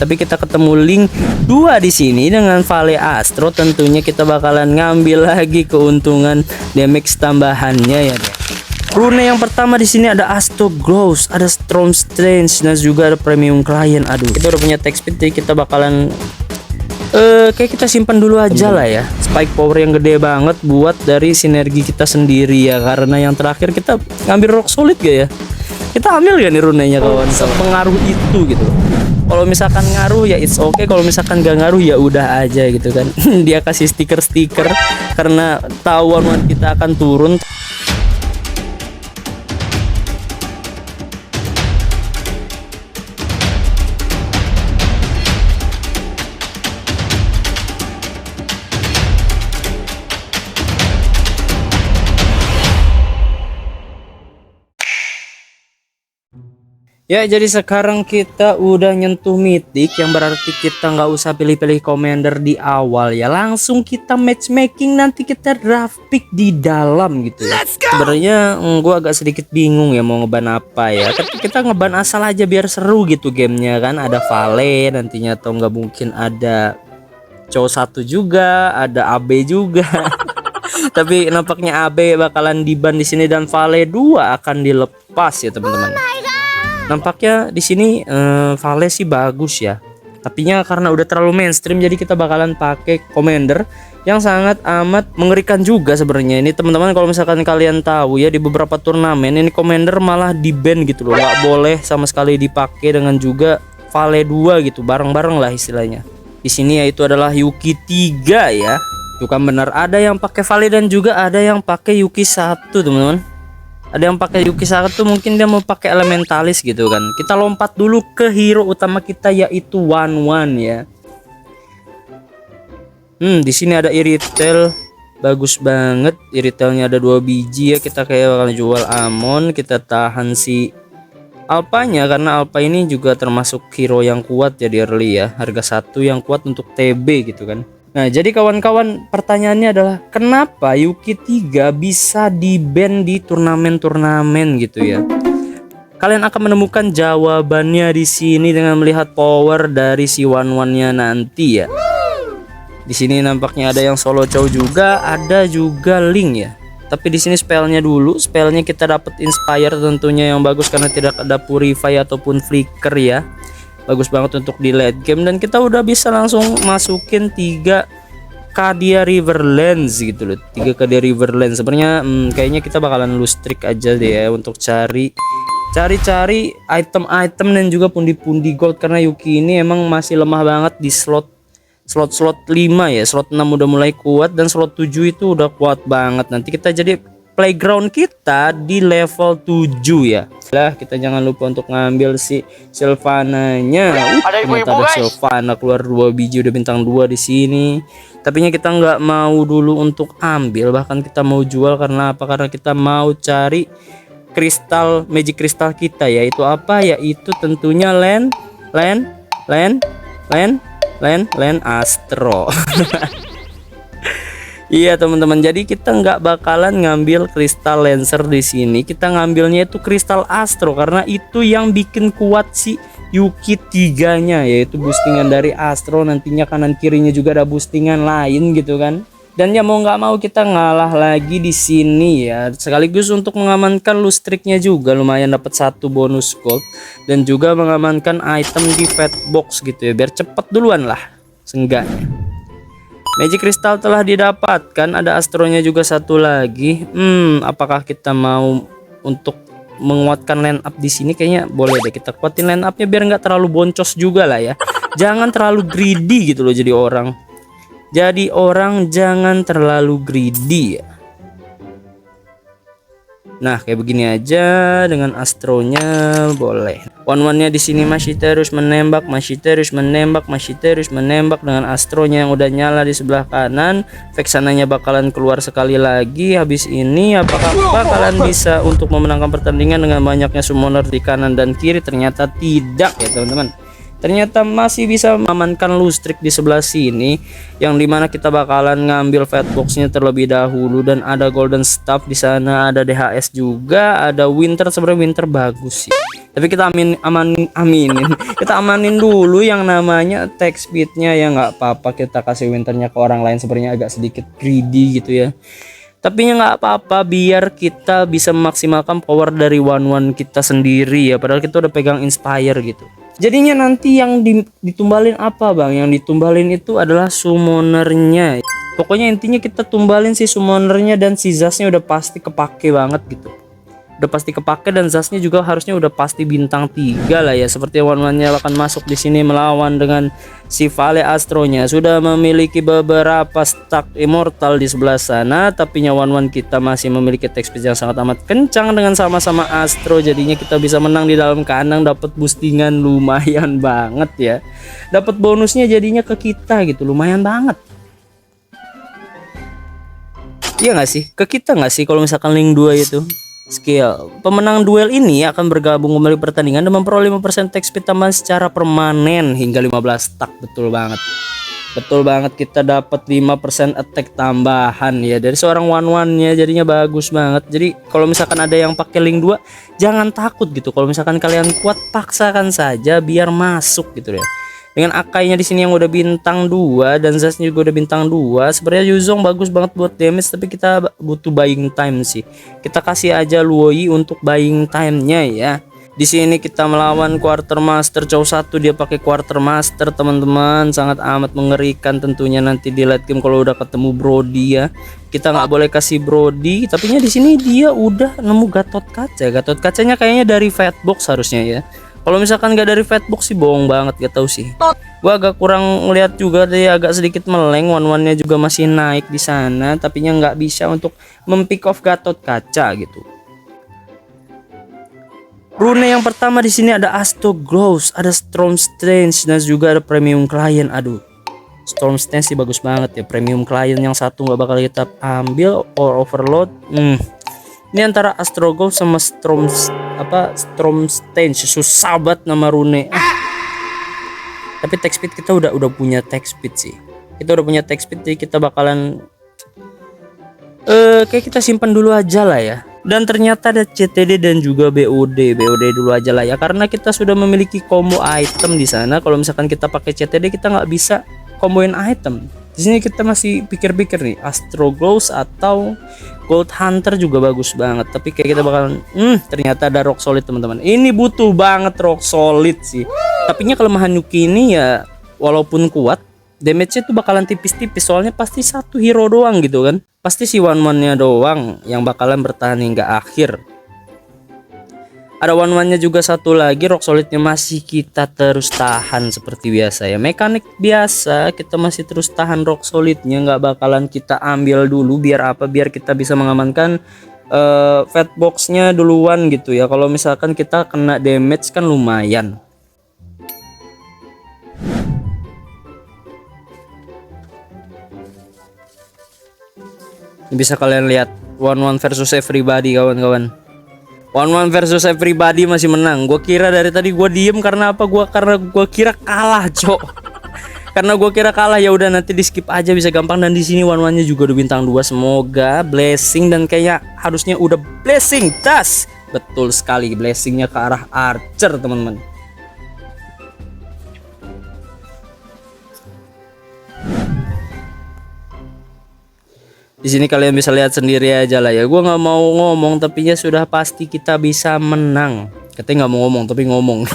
Tapi kita ketemu link 2 di sini dengan Vale Astro, tentunya kita bakalan ngambil lagi keuntungan damage tambahannya ya. Rune yang pertama di sini ada Astro Glows, ada Storm Strange, dan juga ada Premium Client. Aduh, kita udah punya tech speed, jadi kita bakalan kayak kita simpan dulu aja lah ya. Spike power yang gede banget buat dari sinergi kita sendiri ya, karena yang terakhir kita ngambil rock solid gak ya. Kita ambil gak nih runenya kawan, pengaruh itu gitu. Kalau misalkan ngaruh ya it's okay, kalau misalkan gak ngaruh ya udah aja gitu kan. Dia kasih stiker-stiker karena tahu one kita akan turun. Ya, jadi sekarang kita udah nyentuh mythic, yang berarti kita nggak usah pilih-pilih commander di awal ya, langsung kita matchmaking, nanti kita draft pick di dalam gitu ya. Sebenarnya gua agak sedikit bingung ya mau ngeban apa ya. Kita ngeban asal aja biar seru gitu gamenya kan. Ada Vale nantinya, atau nggak mungkin ada Cow 1 juga, ada AB juga. Tapi nampaknya AB bakalan diban di sini dan Vale 2 akan dilepas ya teman-teman. Nampaknya di sini Vale sih bagus ya. Tapinya karena udah terlalu mainstream, jadi kita bakalan pakai commander yang sangat amat mengerikan juga sebenarnya. Ini teman-teman, kalau misalkan kalian tahu ya, di beberapa turnamen ini commander malah di ban gitu loh. Gak boleh sama sekali dipakai dengan juga Vale 2 gitu, bareng-bareng lah istilahnya. Di sini yaitu adalah Yuki 3 ya. Itu kan benar, ada yang pakai Vale dan juga ada yang pakai Yuki 1 teman-teman. Ada yang pakai Yuki 1 mungkin dia mau pakai elementalis gitu kan. Kita lompat dulu ke hero utama kita yaitu One ya. Di sini ada Iritel, bagus banget. Iritelnya ada 2 biji ya. Kita kayak bakal jual Amon, kita tahan si Alpanya karena Alpa ini juga termasuk hero yang kuat ya di early ya. Harga 1 yang kuat untuk TB gitu kan. Nah, jadi kawan-kawan, pertanyaannya adalah kenapa Yuki 3 bisa di-ban di turnamen-turnamen gitu ya? Kalian akan menemukan jawabannya di sini dengan melihat power dari si One-nya nanti ya. Di sini nampaknya ada yang solo cow juga, ada juga link ya. Tapi di sini spellnya dulu, spellnya kita dapat inspire tentunya yang bagus karena tidak ada purify ataupun flicker ya. Bagus banget untuk di late game, dan kita udah bisa langsung masukin 3 Kadia Riverlands gitu loh. 3 Kadia Riverlands. Sebenarnya kayaknya kita bakalan lose streak aja deh ya untuk cari item-item dan juga pundi-pundi gold, karena Yuki ini emang masih lemah banget di slot 5 ya. Slot 6 udah mulai kuat dan slot 7 itu udah kuat banget. Nanti kita jadi playground kita di level 7 ya. Lah, kita jangan lupa untuk ngambil si Sylvananya. Ada ibu-ibu guys. Sylvana keluar 2 biji, udah bintang 2 di sini. Tapinya kita nggak mau dulu untuk ambil, bahkan kita mau jual karena apa? Karena kita mau cari kristal, magic kristal kita, yaitu apa? Yaitu tentunya land Astro. Iya teman-teman, jadi kita nggak bakalan ngambil kristal Lancer di sini. Kita ngambilnya itu kristal Astro karena itu yang bikin kuat si Yuki 3-nya, yaitu boostingan dari Astro. Nantinya kanan kirinya juga ada boostingan lain gitu kan. Dan ya mau nggak mau kita ngalah lagi di sini ya. Sekaligus untuk mengamankan loot streaknya juga, lumayan dapat 1 bonus gold dan juga mengamankan item di fat box gitu ya, biar cepet duluan lah seenggaknya. Magic Crystal telah didapatkan, ada Astronya juga 1 lagi. Apakah kita mau untuk menguatkan line up di sini? Kayaknya boleh deh kita kuatin line upnya biar nggak terlalu boncos juga lah ya. Jangan terlalu greedy gitu loh jadi orang. Jadi orang jangan terlalu greedy ya. Nah, kayak begini aja dengan Astronya boleh. One-nya di sini masih terus menembak, dengan Astronya yang udah nyala di sebelah kanan. Vexananya bakalan keluar sekali lagi. Habis ini apakah bakalan bisa untuk memenangkan pertandingan dengan banyaknya summoner di kanan dan kiri? Ternyata tidak ya teman-teman. ternyata masih bisa mengamankan lustrik di sebelah sini, yang dimana kita bakalan ngambil fatboxnya terlebih dahulu. Dan ada golden staff di sana, ada DHS juga, ada winter. Sebenarnya winter bagus sih, tapi kita aminin kita amanin dulu yang namanya attack speednya ya. Nggak apa-apa kita kasih winternya ke orang lain, sebenarnya agak sedikit greedy gitu ya, tapi ya nggak apa-apa biar kita bisa memaksimalkan power dari one kita sendiri ya. Padahal kita udah pegang inspire gitu. Jadinya nanti yang ditumbalin apa bang? Yang ditumbalin itu adalah summonernya. Pokoknya intinya kita tumbalin si summonernya, dan si Zasnya udah pasti kepake banget gitu. Udah pasti kepake, dan Zasnya juga harusnya udah pasti bintang 3 lah ya. Seperti one-one-nya akan masuk di sini melawan dengan si Vale Astronya. Sudah memiliki beberapa stack immortal di sebelah sana, tapi one-one kita masih memiliki attack speed yang sangat amat kencang dengan sama-sama Astro. Jadinya kita bisa menang di dalam kandang, dapat boostingan lumayan banget ya. Dapat bonusnya jadinya ke kita gitu, lumayan banget. Iya nggak sih? Ke kita nggak sih kalau misalkan link 2 itu? Skill pemenang duel ini akan bergabung kembali pertandingan dan memperoleh 5% attack speed tambahan secara permanen hingga 15 stack. Betul banget, kita dapat 5% attack tambahan ya dari seorang one-one-nya. Jadinya bagus banget. Jadi kalau misalkan ada yang pakai link 2, jangan takut gitu. Kalau misalkan kalian kuat, paksakan saja biar masuk gitu ya. Dengan Akainya di sini yang udah bintang 2 dan Zasnya juga udah bintang 2. Sebenarnya Yuzong bagus banget buat damage, tapi kita butuh buying time sih. Kita kasih aja Luoyi untuk buying time-nya ya. Di sini kita melawan Quartermaster Chow 1, dia pakai Quartermaster teman-teman, sangat amat mengerikan tentunya nanti di late game kalau udah ketemu Brody ya. Kita nggak boleh kasih Brody, tapi di sini dia udah nemu Gatot Kaca. Gatot Kacanya kayaknya dari Fatbox harusnya ya. Kalau misalkan gak dari Fatbox sih bohong banget, gak tahu sih. Gua agak kurang ngeliat juga, dia agak sedikit meleng. One-one-nya juga masih naik di sana, tapi nggak bisa untuk mempick off Gatot Kaca gitu. Rune yang pertama di sini ada Astro Glows, ada Storm Strange, dan juga ada Premium Client. Aduh, Storm Strange sih bagus banget ya. Premium Client yang satu nggak bakal kita ambil, or Overload. Ini antara Astro Glows sama Storm Strange. Susah banget nama rune. Tapi attack speed kita udah punya attack speed sih. Kita udah punya attack speed, jadi kita bakalan kayak kita simpan dulu aja lah ya. Dan ternyata ada CTD dan juga BOD dulu aja lah ya, karena kita sudah memiliki combo item di sana. Kalau misalkan kita pakai CTD, kita nggak bisa komboin item. Di sini kita masih pikir-pikir nih, Astro Glows atau Gold Hunter juga bagus banget. Tapi kayak kita bakalan ternyata ada Rock Solid teman-teman. Ini butuh banget Rock Solid sih. Tapinya kelemahan Yuki ini ya, walaupun kuat, damage-nya tuh bakalan tipis-tipis. Soalnya pasti satu hero doang gitu kan. Pasti si one-one-nya doang yang bakalan bertahan hingga akhir. Ada one-one-nya juga satu lagi, Rock Solid-nya masih kita terus tahan seperti biasa ya. Mekanik biasa, kita masih terus tahan Rock Solid-nya, nggak bakalan kita ambil dulu. Biar apa? Biar kita bisa mengamankan Fatbox-nya duluan gitu ya. Kalau misalkan kita kena damage kan lumayan. Ini bisa kalian lihat, one-one versus everybody kawan-kawan. One versus everybody masih menang. Gua kira dari tadi gua diem karena apa? Karena gua kira kalah, cok. Karena gua kira kalah, ya udah nanti di skip aja bisa gampang. Dan di sini one-one-nya juga udah bintang 2. Semoga blessing, dan kayaknya harusnya udah blessing. Das. Betul sekali, blessingnya ke arah Archer, teman-teman. Di sini kalian bisa lihat sendiri aja lah ya. Gua nggak mau ngomong, tapi ya sudah pasti kita bisa menang. Katanya nggak mau ngomong, tapi ngomong.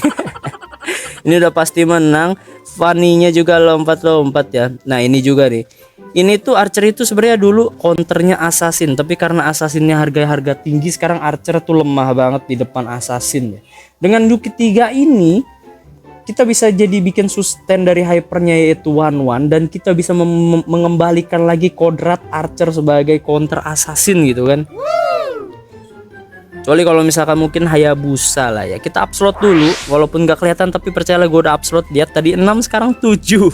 Ini udah pasti menang. Fanny-nya juga lompat-lompat ya. Nah ini juga nih. Ini tuh Archer itu sebenarnya dulu counternya Assassin, tapi karena Assassinnya harga tinggi, sekarang Archer tuh lemah banget di depan Assassin ya. Dengan Yuki 3 ini, kita bisa jadi bikin sustain dari hypernya yaitu one-one, dan kita bisa mengembalikan lagi kodrat Archer sebagai counter assassin gitu kan. Kecuali kalau misalkan mungkin Hayabusa lah ya. Kita upload dulu, walaupun nggak kelihatan tapi percayalah gue udah upload. Lihat tadi 6 sekarang 7.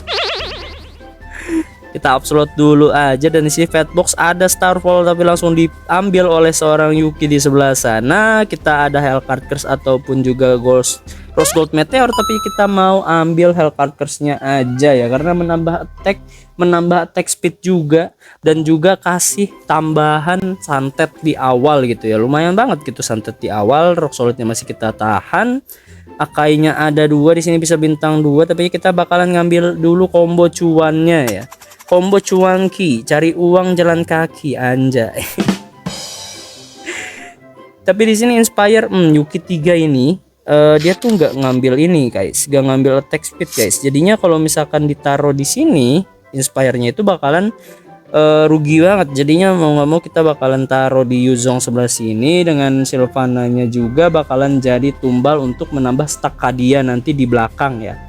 Kita upload dulu aja, dan di sini Fatbox ada Starfall tapi langsung diambil oleh seorang Yuki di sebelah sana. Kita ada Hellcard Curse ataupun juga Rose Gold Meteor, tapi kita mau ambil Hellcard Curse-nya aja ya, karena menambah attack speed juga, dan juga kasih tambahan santet di awal gitu ya. Lumayan banget gitu santet di awal. Rock Solidnya masih kita tahan. Akainya ada 2 di sini, bisa bintang 2, tapi kita bakalan ngambil dulu combo cuannya ya. Combo cuanki, cari uang jalan kaki anjay. Tapi di sini Inspire Yuki 3 ini dia tuh nggak ngambil ini guys, nggak ngambil attack speed guys. Jadinya kalau misalkan ditaruh di sini Inspire-nya itu bakalan rugi banget. Jadinya mau nggak mau kita bakalan taruh di Yuzong sebelah sini, dengan Sylvananya juga bakalan jadi tumbal untuk menambah stack Kadia nanti di belakang ya.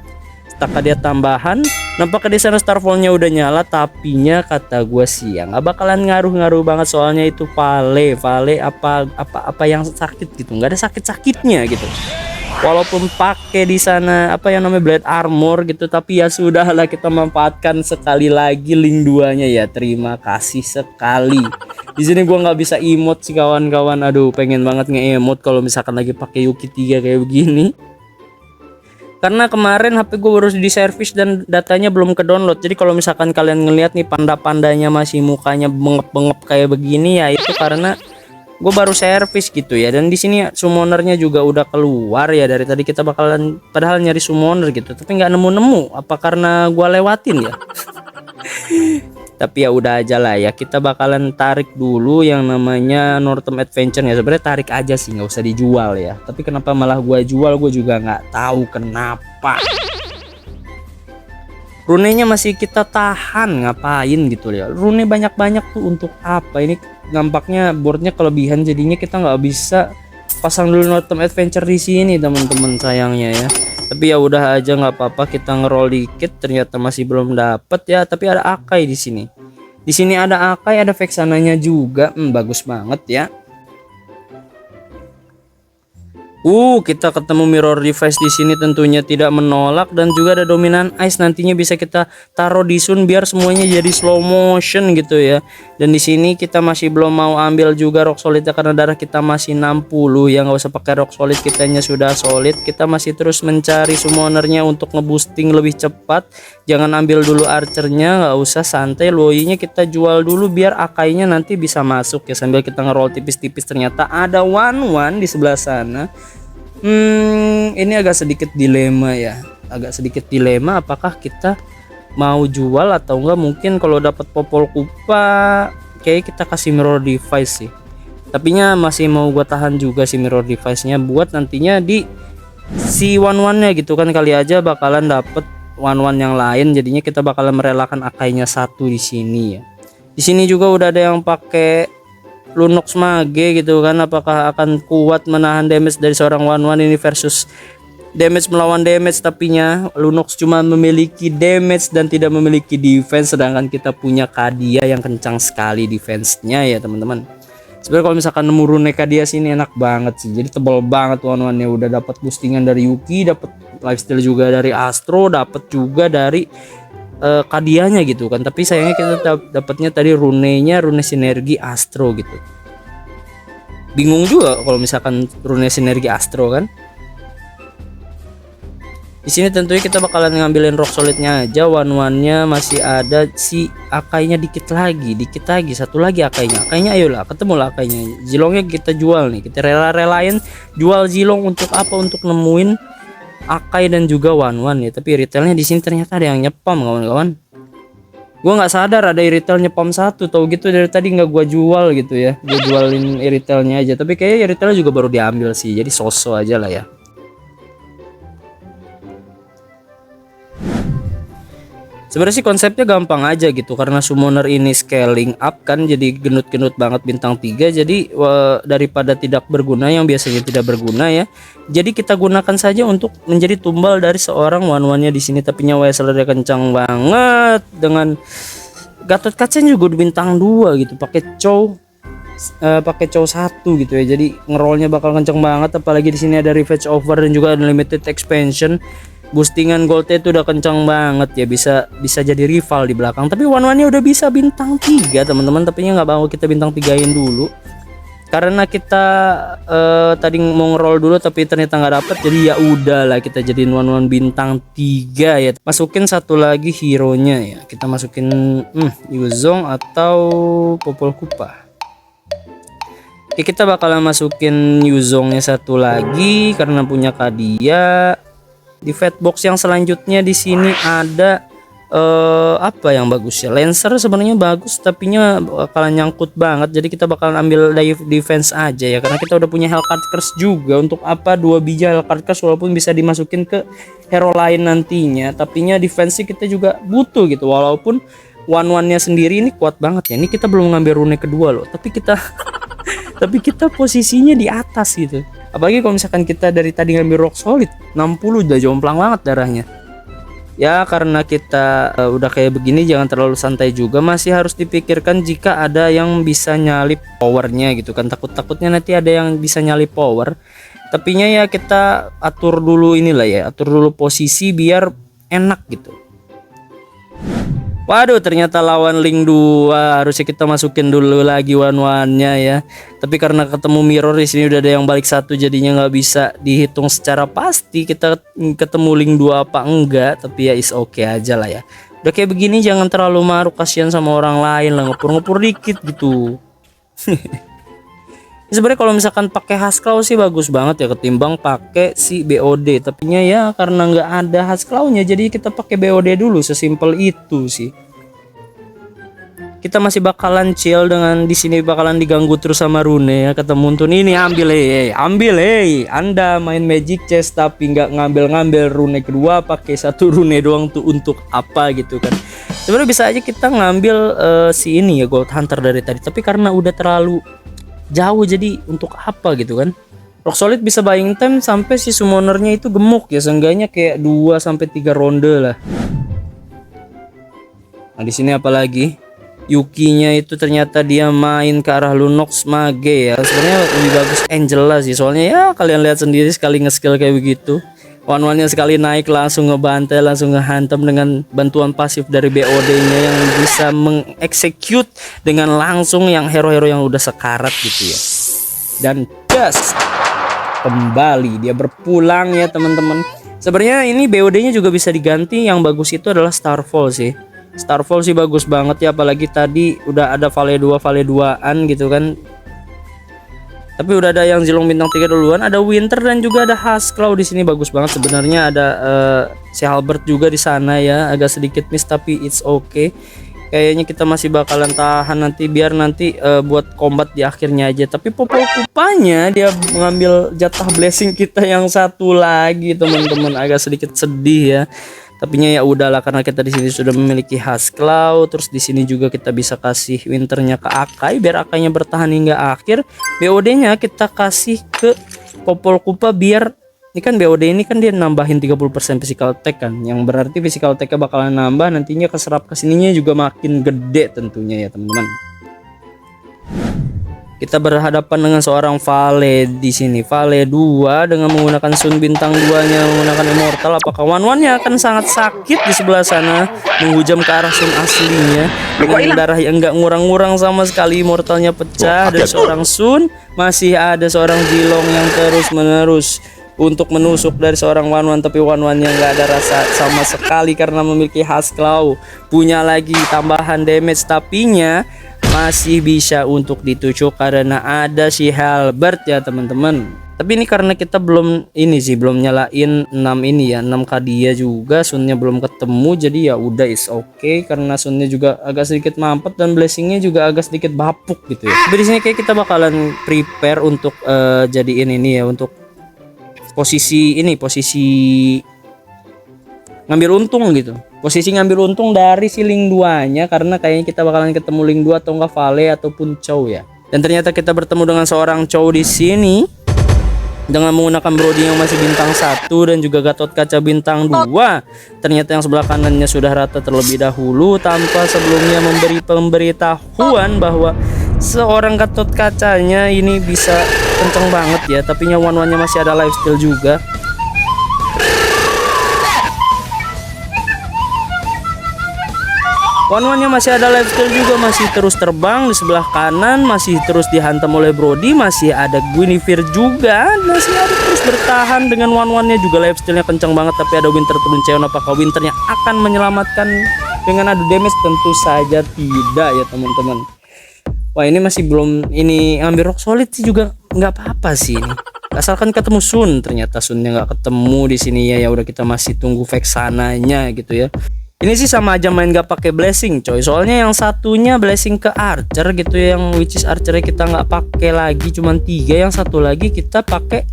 Stack Kadia tambahan. Nampaknya di sana Starfall-nya udah nyala, tapinya kata gue sih ya nggak bakalan ngaruh banget, soalnya itu Vale apa yang sakit gitu, nggak ada sakit-sakitnya gitu. Walaupun pakai di sana apa yang namanya Blade Armor gitu, tapi ya sudahlah, kita manfaatkan sekali lagi link 2-nya ya. Terima kasih sekali. Di sini gua nggak bisa emote sih kawan-kawan. Aduh, pengen banget nge-emote kalau misalkan lagi pakai Yuki 3 kayak begini. Karena kemarin HP gue baru di servis dan datanya belum ke download. Jadi kalau misalkan kalian ngelihat nih panda-pandanya masih mukanya bengep-bengep kayak begini ya, itu karena gue baru servis gitu ya. Dan di sini summonernya juga udah keluar ya. Dari tadi kita bakalan padahal nyari summoner gitu, tapi nggak nemu-nemu. Apa karena gue lewatin ya? Tapi ya udah aja lah ya, kita bakalan tarik dulu yang namanya Northern Adventure ya. Sebenarnya tarik aja sih, nggak usah dijual ya. Tapi kenapa malah gua jual, gue juga nggak tahu kenapa. Runenya masih kita tahan, ngapain gitu ya. Rune banyak-banyak tuh untuk apa? Ini nampaknya boardnya kelebihan, jadinya kita nggak bisa pasang dulu Northern Adventure di sini teman-teman, sayangnya ya. Tapi ya udah aja, nggak apa-apa, kita ngeroll dikit. Ternyata masih belum dapet ya, tapi ada Akai di sini. Di sini ada Akai, ada Vexananya juga. Bagus banget ya. Kita ketemu mirror device di sini, tentunya tidak menolak, dan juga ada dominan ice, nantinya bisa kita taruh di sun biar semuanya jadi slow motion gitu ya. Dan di sini kita masih belum mau ambil juga rock solid karena darah kita masih 60 ya. Nggak usah pakai rock solid, kitanya sudah solid. Kita masih terus mencari summonernya untuk ngeboosting lebih cepat. Jangan ambil dulu archernya, nggak usah, santai. Loinya kita jual dulu biar akainya nanti bisa masuk ya, sambil kita ngeroll tipis-tipis. Ternyata ada one di sebelah sana. Ini agak sedikit dilema ya, apakah kita mau jual atau enggak. Mungkin kalau dapat popol kupa kayak kita kasih mirror device sih, tapinya masih mau gua tahan juga si mirror device nya buat nantinya di si one nya gitu kan, kali aja bakalan dapet one yang lain, jadinya kita bakalan merelakan akainya 1 di sini ya. Di sini juga udah ada yang pakai Lunox Mage gitu kan, apakah akan kuat menahan damage dari seorang one ini versus damage melawan damage. Tapinya Lunox cuma memiliki damage dan tidak memiliki defense, sedangkan kita punya Kadia yang kencang sekali defense-nya ya teman-teman. Sebenarnya kalau misalkan nemu rune Kadia sini enak banget sih, jadi tebal banget one-nya. Udah dapat boostingan dari Yuki, dapat lifesteal juga dari Astro, dapat juga dari Kadianya gitu kan. Tapi sayangnya kita dapatnya tadi rune sinergi Astro gitu. Bingung juga kalau misalkan rune sinergi Astro kan. Di sini tentunya kita bakalan ngambilin rock solidnya aja. One-nya masih ada, si akainya dikit lagi, satu lagi akainya. Ayolah, ketemu lah akainya. Zilongnya kita jual nih, kita rela-relain jual Zilong untuk apa? Untuk nemuin Akai dan juga one ya. Tapi retailnya di sini ternyata ada yang nyepam kawan-kawan. Gua nggak sadar ada retail nyepam 1, tau gitu dari tadi nggak gua jual gitu ya. Gua jualin retailnya aja, tapi kayaknya retailnya juga baru diambil sih, jadi sosok aja lah ya. Sebenarnya sih konsepnya gampang aja gitu, karena summoner ini scaling up kan, jadi gendut-gendut banget bintang 3. Jadi daripada tidak berguna yang biasanya tidak berguna ya, jadi kita gunakan saja untuk menjadi tumbal dari seorang one-nya di sini. Tapi nyawa dia kencang banget, dengan Gatot Kaca juga di bintang 2 gitu, pakai cow 1 gitu ya. Jadi ngerollnya bakal kencang banget, apalagi di sini ada Revenge Over dan juga Unlimited Expansion. boostingan goldnya itu udah kencang banget ya, bisa jadi rival di belakang. Tapi one-one-nya udah bisa bintang 3 teman-teman, tapi nggak mau kita bintang 3-in dulu karena kita tadi mau ngeroll dulu tapi ternyata nggak dapet, jadi ya udahlah kita jadiin one-one bintang 3 ya. Masukin satu lagi hero nya ya, kita masukin Yuzong atau Popol Kupa. Oke, kita bakalan masukin Yuzongnya satu lagi karena punya Kadia. Di fatbox yang selanjutnya di sini ada apa yang bagus ya? Lancer sebenarnya bagus, tapi nya bakalan nyangkut banget. Jadi kita bakalan ambil defense aja ya, karena kita udah punya Hellcard Curse juga. Untuk apa 2 biji Hellcard Curse walaupun bisa dimasukin ke hero lain nantinya, tapi nya defense kita juga butuh gitu. Walaupun one-one-nya sendiri ini kuat banget ya. Ini kita belum ngambil rune kedua loh, tapi kita tapi kita posisinya di atas gitu. Apalagi kalau misalkan kita dari tadi ngambil rock solid 60 udah jomplang banget darahnya. Ya karena kita udah kayak begini, jangan terlalu santai juga, masih harus dipikirkan jika ada yang bisa nyalip powernya gitu kan. Takutnya nanti ada yang bisa nyalip power. Tapinya ya kita atur dulu inilah ya, atur dulu posisi biar enak gitu. Waduh, ternyata lawan Link 2, harusnya kita masukin dulu lagi one-one-nya ya. Tapi karena ketemu mirror di sini udah ada yang balik satu, jadinya nggak bisa dihitung secara pasti kita ketemu Link 2 apa enggak. Tapi ya is okay aja lah ya. Udah kayak begini jangan terlalu maruk, kasihan sama orang lain lah, ngepur-ngepur dikit gitu. Sebenarnya kalau misalkan pakai Hasclaw sih bagus banget ya ketimbang pakai si BOD. Tapinya ya karena nggak ada Hasclaw-nya, jadi kita pakai BOD dulu, sesimpel itu sih. Kita masih bakalan chill dengan di sini, bakalan diganggu terus sama rune ya. Ketemu tuh ini ambil Anda main Magic Chest tapi nggak ngambil rune kedua, pakai satu rune doang tuh untuk apa gitu kan. Sebenarnya bisa aja kita ngambil si ini ya Gold Hunter dari tadi, tapi karena udah terlalu jauh jadi untuk apa gitu kan. Rock solid bisa buying time sampai si summonernya itu gemuk ya, seenggaknya kayak 2 sampai 3 ronde lah. Nah di sini apalagi Yukinya itu ternyata dia main ke arah Lunox Mage ya. Sebenarnya lebih bagus Angela sih, soalnya ya kalian lihat sendiri sekali nge-skill kayak begitu, one-one-nya sekali naik langsung ngebantai, langsung ngehantam dengan bantuan pasif dari BOD-nya yang bisa mengeksekut dengan langsung yang hero-hero yang udah sekarat gitu ya. Dan just kembali dia berpulang ya teman-teman. Sebenarnya ini BOD-nya juga bisa diganti, yang bagus itu adalah Starfall sih. Starfall sih bagus banget ya, apalagi tadi udah ada Vale 2-an gitu kan. Tapi udah ada yang Zilong bintang 3 duluan, ada Winter dan juga ada Hasclaw di sini, bagus banget sebenarnya. Ada si Halbert juga di sana ya, agak sedikit miss tapi it's okay. Kayaknya kita masih bakalan tahan nanti, biar nanti buat combat di akhirnya aja. Tapi Popol Kupanya dia mengambil jatah blessing kita yang satu lagi teman-teman, agak sedikit sedih ya. Tapinya ya udahlah, karena kita di sini sudah memiliki Hasclaw, terus di sini juga kita bisa kasih Winternya ke Akai biar Akainya bertahan hingga akhir. BOD-nya kita kasih ke Popol Kupa biar ini kan BOD ini kan dia nambahin 30% physical attack kan, yang berarti physical attack-nya bakalan nambah, nantinya keserap kesininya juga makin gede tentunya ya teman-teman. Kita berhadapan dengan seorang Vale di sini, Vale 2 dengan menggunakan Sun bintang 2-nya, menggunakan Immortal. Apakah one-one-nya akan sangat sakit di sebelah sana, menghujam ke arah Sun aslinya dengan darah yang enggak ngurang-ngurang sama sekali. Immortalnya pecah dari seorang Sun, masih ada seorang Zilong yang terus-menerus untuk menusuk dari seorang one-one, tapi one-one-nya nggak ada rasa sama sekali karena memiliki Hasclaw. Punya lagi tambahan damage, tapinya masih bisa untuk ditusuk karena ada si Halbert ya teman-teman. Tapi ini karena kita belum ini sih, belum nyalain 6 ini ya, 6 Kadia juga, Sunnya belum ketemu, jadi ya udah is okay karena Sunnya juga agak sedikit mampet dan blessingnya juga agak sedikit bapuk gitu ya. Tapi di sini kayak kita bakalan prepare untuk jadiin ini ya, untuk posisi ini, posisi ngambil untung gitu. Posisi ngambil untung dari si Link 2-nya, karena kayaknya kita bakalan ketemu Link 2 atau enggak Vale ataupun Chow ya. Dan ternyata kita bertemu dengan seorang Chow di sini dengan menggunakan Brody yang masih bintang 1 dan juga Gatot Kaca bintang 2. Ternyata yang sebelah kanannya sudah rata terlebih dahulu tanpa sebelumnya memberi pemberitahuan bahwa seorang Gatot Kacanya ini bisa kenceng banget ya, tapi one-one-nya masih ada lifesteal juga. One-one-nya masih ada lifesteal juga, masih terus terbang di sebelah kanan, masih terus dihantam oleh Brody, masih ada Guinevere juga, masih ada terus bertahan dengan one-one-nya juga lifestealnya kencang banget, tapi ada Winter turun Cheon. Apakah Winternya akan menyelamatkan dengan adu damage? Tentu saja tidak ya teman-teman. Wah ini masih belum, ini ngambil rock solid sih juga nggak apa-apa sih ini. Asalkan ketemu Sun, ternyata Sunnya nggak ketemu di sini ya. Ya udah kita masih tunggu Vexananya gitu ya. Ini sih sama aja main gak pakai blessing coy. Soalnya yang satunya blessing ke Archer gitu ya, yang which is Archer kita nggak pakai lagi, cuman 3. Yang satu lagi kita pakai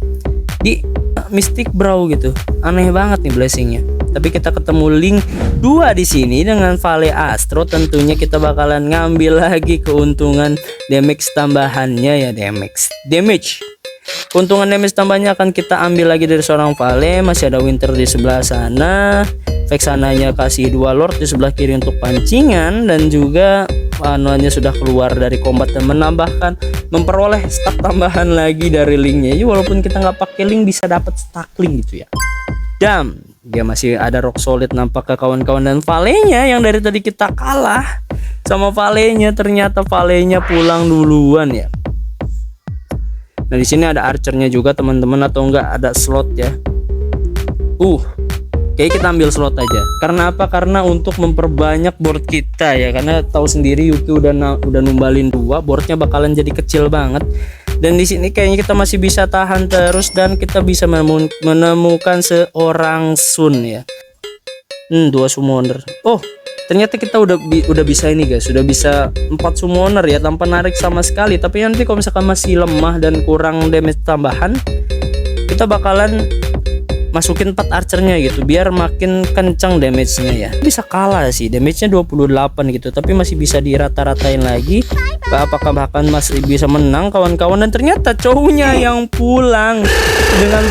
di Mystic Brow gitu. Aneh banget nih blessingnya. Tapi kita ketemu Link 2 di sini dengan Vale Astro, tentunya kita bakalan ngambil lagi keuntungan damage tambahannya ya, damage. Keuntungan damage tambahnya akan kita ambil lagi dari seorang Vale. Masih ada Winter di sebelah sana. Vexananya kasih 2 Lord di sebelah kiri untuk pancingan, dan juga anuannya sudah keluar dari combat dan memperoleh stack tambahan lagi dari Linknya. Jadi walaupun kita nggak pakai Link bisa dapat stack Link gitu ya. Dan dia masih ada rock solid nampak ke kawan-kawan, dan Valenya yang dari tadi kita kalah sama Valenya, ternyata Valenya pulang duluan ya. Nah di sini ada Archernya juga teman-teman, atau enggak ada slot ya. Kayak kita ambil slot aja. Karena apa? Karena untuk memperbanyak board kita ya. Karena tahu sendiri Yuki udah numbalin 2, boardnya bakalan jadi kecil banget. Dan di sini kayaknya kita masih bisa tahan terus, dan kita bisa menemukan seorang Sun ya. 2 summoner. Oh, ternyata kita udah bisa ini guys, sudah bisa 4 summoner ya tanpa narik sama sekali. Tapi nanti kalau misalkan masih lemah dan kurang damage tambahan, kita bakalan masukin 4 archernya gitu biar makin kencang damage-nya ya. Bisa kalah sih, damage-nya 28 gitu, tapi masih bisa dirata-ratain lagi. Apakah bahkan masih bisa menang kawan-kawan? Dan ternyata cowoknya yang pulang dengan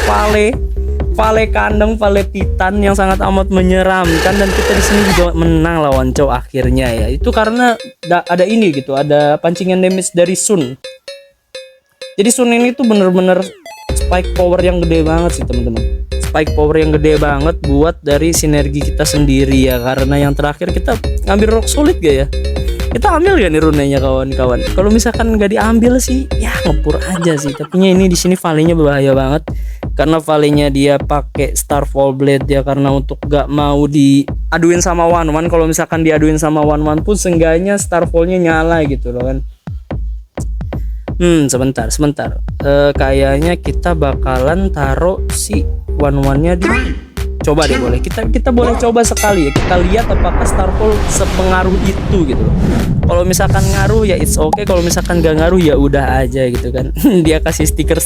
Vale kandang, Vale Titan yang sangat amat menyeramkan, dan kita di sini juga menang lawan cowok akhirnya ya. Itu karena ada ini gitu, ada pancingan damage dari Sun. Jadi Sun ini tuh bener-bener spike power yang gede banget sih teman-teman. Spike power yang gede banget buat dari sinergi kita sendiri ya. Karena yang terakhir kita ngambil rock solid gak ya? Kita ambil gak nih runenya kawan-kawan? Kalau misalkan nggak diambil sih ya ngepur aja sih. Tapi ini di sini Valenya berbahaya banget, karena Valenya dia pakai Starfall Blade ya, karena untuk gak mau diaduin sama one-one. Kalau misalkan diaduin sama one-one pun seenggaknya Starfallnya nyala gitu loh kan. Sebentar. Kayaknya kita bakalan taruh si one-one-nya di. Coba deh, boleh kita boleh coba sekali ya. Kita lihat apakah Starfall sepengaruh itu gitu loh. Kalau misalkan ngaruh ya it's okay, kalau misalkan gak ngaruh ya udah aja gitu kan. Dia kasih stiker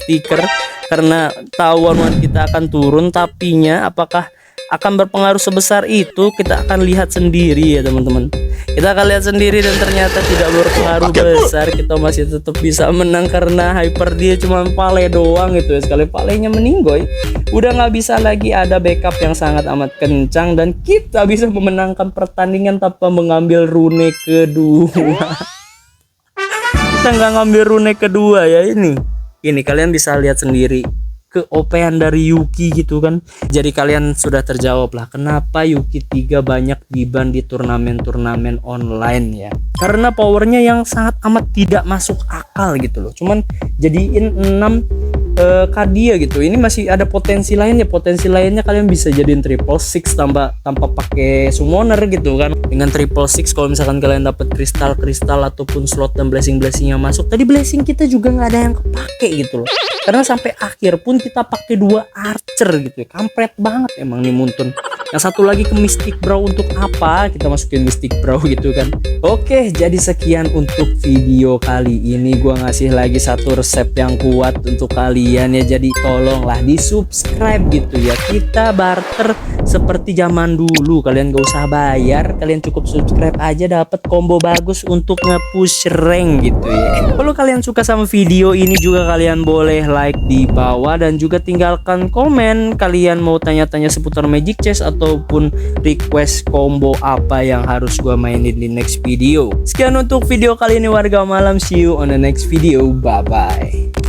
karena tahu one-one kita akan turun, tapinya apakah akan berpengaruh sebesar itu kita akan lihat sendiri ya teman-teman. Kita akan lihat sendiri, dan ternyata tidak berpengaruh besar. Kita masih tetap bisa menang karena hyper dia cuma Vale doang gitu ya. Sekali Valenya meninggoy, udah nggak bisa lagi ada backup yang sangat amat kencang, dan kita bisa memenangkan pertandingan tanpa mengambil rune kedua. Kita nggak ngambil rune kedua ya. Ini kalian bisa lihat sendiri keopean dari Yuki gitu kan. Jadi kalian sudah terjawab lah kenapa Yuki 3 banyak diban di turnamen-turnamen online ya. Karena powernya yang sangat amat tidak masuk akal gitu loh. Cuman jadiin 6 Kadia gitu. Ini masih ada potensi lainnya. Potensi lainnya kalian bisa jadiin triple six tanpa pakai summoner gitu kan. Dengan triple six kalau misalkan kalian dapat kristal ataupun slot dan blessing yang masuk. Tadi blessing kita juga nggak ada yang kepake gitu loh. Karena sampai akhir pun kita pakai 2 archer gitu ya. Kampret banget emang nih Muntun. Yang satu lagi ke Mystic Brow, untuk apa kita masukin Mystic Brow gitu kan. Oke, jadi sekian untuk video kali ini. Gua ngasih lagi satu resep yang kuat untuk kalian ya. Jadi tolonglah di subscribe gitu ya. Kita barter seperti zaman dulu. Kalian gak usah bayar, kalian cukup subscribe aja dapat combo bagus untuk nge-push rank gitu ya. Kalau kalian suka sama video ini juga kalian boleh like di bawah, dan juga tinggalkan komen kalian mau tanya-tanya seputar Magic Chess ataupun request combo apa yang harus gua mainin di next video. Sekian untuk video kali ini warga malam, see you on the next video, bye bye.